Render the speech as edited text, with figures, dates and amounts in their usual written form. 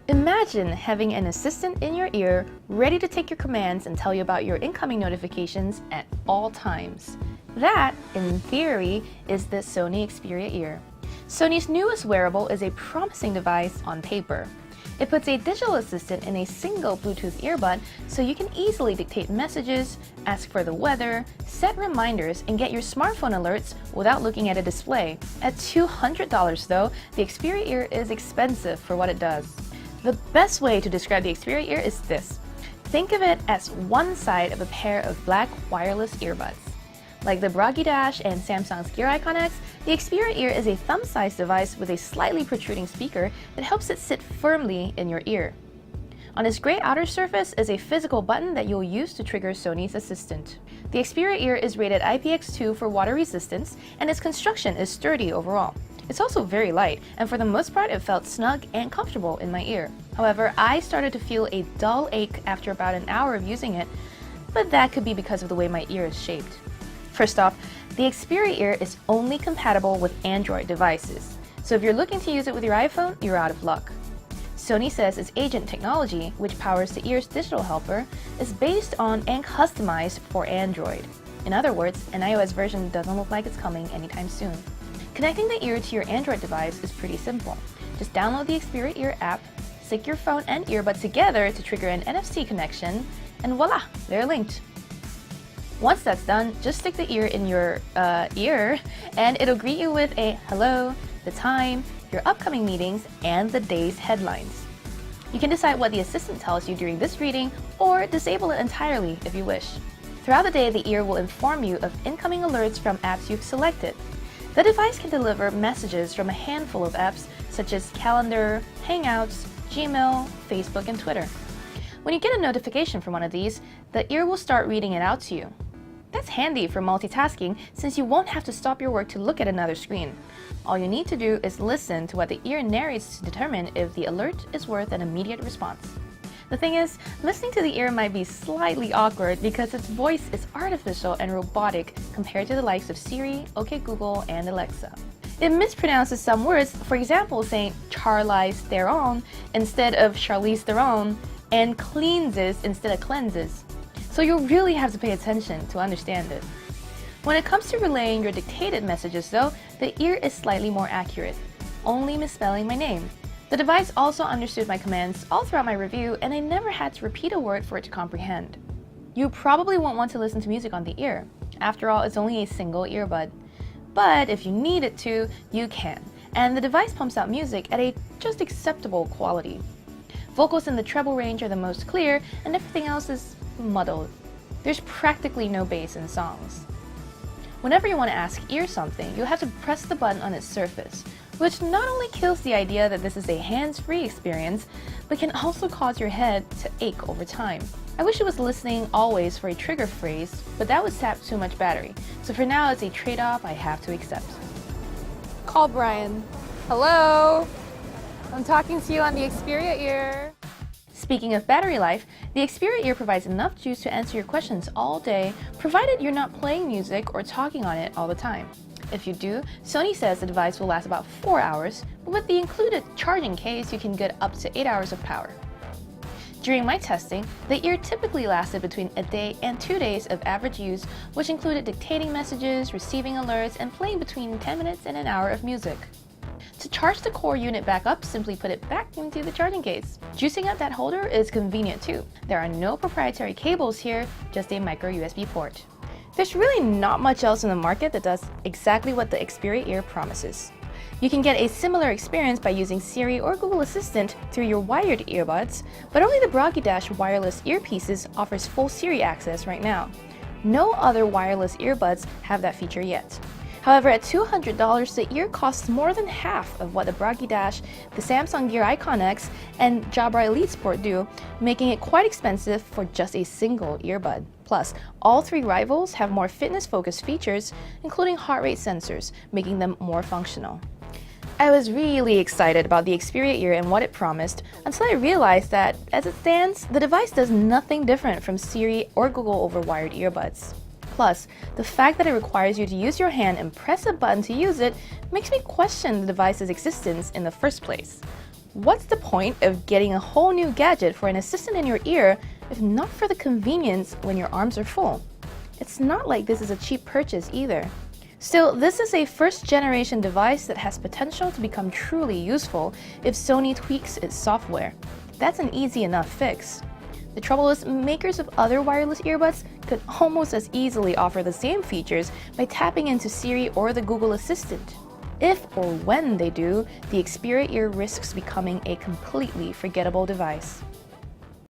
Imagine having an assistant in your ear ready to take your commands and tell you about your incoming notifications at all times. That, in theory, is the Sony Xperia ear. Sony's newest wearable is a promising device on paper. It puts a digital assistant in a single Bluetooth earbud so you can easily dictate messages, ask for the weather, set reminders, and get your smartphone alerts without looking at a display. At $200 though, the Xperia ear is expensive for what it does. The best way to describe the Xperia ear is this. Think of it as one side of a pair of black wireless earbuds. Like the Bragi Dash and Samsung's Gear Icon X, the Xperia ear is a thumb-sized device with a slightly protruding speaker that helps it sit firmly in your ear. On its gray outer surface is a physical button that you'll use to trigger Sony's assistant. The Xperia ear is rated IPX2 for water resistance, and its construction is sturdy overall. It's also very light, and for the most part it felt snug and comfortable in my ear. However, I started to feel a dull ache after about an hour of using it, but that could be because of the way my ear is shaped. First off, the Xperia ear is only compatible with Android devices, so if you're looking to use it with your iPhone, you're out of luck. Sony says its agent technology, which powers the ear's digital helper, is based on and customized for Android. In other words, an iOS version doesn't look like it's coming anytime soon. Connecting the ear to your Android device is pretty simple. Just download the Xperia ear app, sync your phone and earbud together to trigger an NFC connection, and voila, they're linked. Once that's done, just stick the ear in your ear and it'll greet you with a hello, the time, your upcoming meetings, and the day's headlines. You can decide what the assistant tells you during this reading or disable it entirely if you wish. Throughout the day, the ear will inform you of incoming alerts from apps you've selected. The device can deliver messages from a handful of apps such as Calendar, Hangouts, Gmail, Facebook, and Twitter. When you get a notification from one of these, the ear will start reading it out to you. That's handy for multitasking since you won't have to stop your work to look at another screen. All you need to do is listen to what the ear narrates to determine if the alert is worth an immediate response. The thing is, listening to the ear might be slightly awkward because its voice is artificial and robotic compared to the likes of Siri, OK Google, and Alexa. It mispronounces some words, for example saying Charlize Theron instead of Charlize Theron, and cleanses instead of cleanses. So you'll really have to pay attention to understand it. When it comes to relaying your dictated messages though, the ear is slightly more accurate, only misspelling my name. The device also understood my commands all throughout my review, and I never had to repeat a word for it to comprehend. You probably won't want to listen to music on the ear. After all, it's only a single earbud. But if you need it to, you can. And the device pumps out music at a just acceptable quality. Vocals in the treble range are the most clear, and everything else is muddled. There's practically no bass in songs. Whenever you want to ask ear something, you'll have to press the button on its surface, which not only kills the idea that this is a hands-free experience, but can also cause your head to ache over time. I wish it was listening always for a trigger phrase, but that would sap too much battery, so for now it's a trade-off I have to accept. Call Brian. Hello? I'm talking to you on the Xperia ear. Speaking of battery life, the Xperia ear provides enough juice to answer your questions all day, provided you're not playing music or talking on it all the time. If you do, Sony says the device will last about 4 hours, but with the included charging case, you can get up to 8 hours of power. During my testing, the ear typically lasted between a day and 2 days of average use, which included dictating messages, receiving alerts, and playing between 10 minutes and an hour of music. To charge the core unit back up, simply put it back into the charging case. Juicing out that holder is convenient too. There are no proprietary cables here, just a micro USB port. There's really not much else in the market that does exactly what the Xperia ear promises. You can get a similar experience by using Siri or Google Assistant through your wired earbuds, but only the Bragi Dash wireless earpieces offers full Siri access right now. No other wireless earbuds have that feature yet. However, at $200, the ear costs more than half of what the Bragi Dash, the Samsung Gear Icon X, and Jabra Elite Sport do, making it quite expensive for just a single earbud. Plus, all three rivals have more fitness-focused features, including heart rate sensors, making them more functional. I was really excited about the Xperia ear and what it promised, until I realized that, as it stands, the device does nothing different from Siri or Google over wired earbuds. Plus, the fact that it requires you to use your hand and press a button to use it makes me question the device's existence in the first place. What's the point of getting a whole new gadget for an assistant in your ear if not for the convenience when your arms are full? It's not like this is a cheap purchase either. Still, this is a first-generation device that has potential to become truly useful if Sony tweaks its software. That's an easy enough fix. The trouble is, makers of other wireless earbuds could almost as easily offer the same features by tapping into Siri or the Google Assistant. If or when they do, the Xperia Ear risks becoming a completely forgettable device.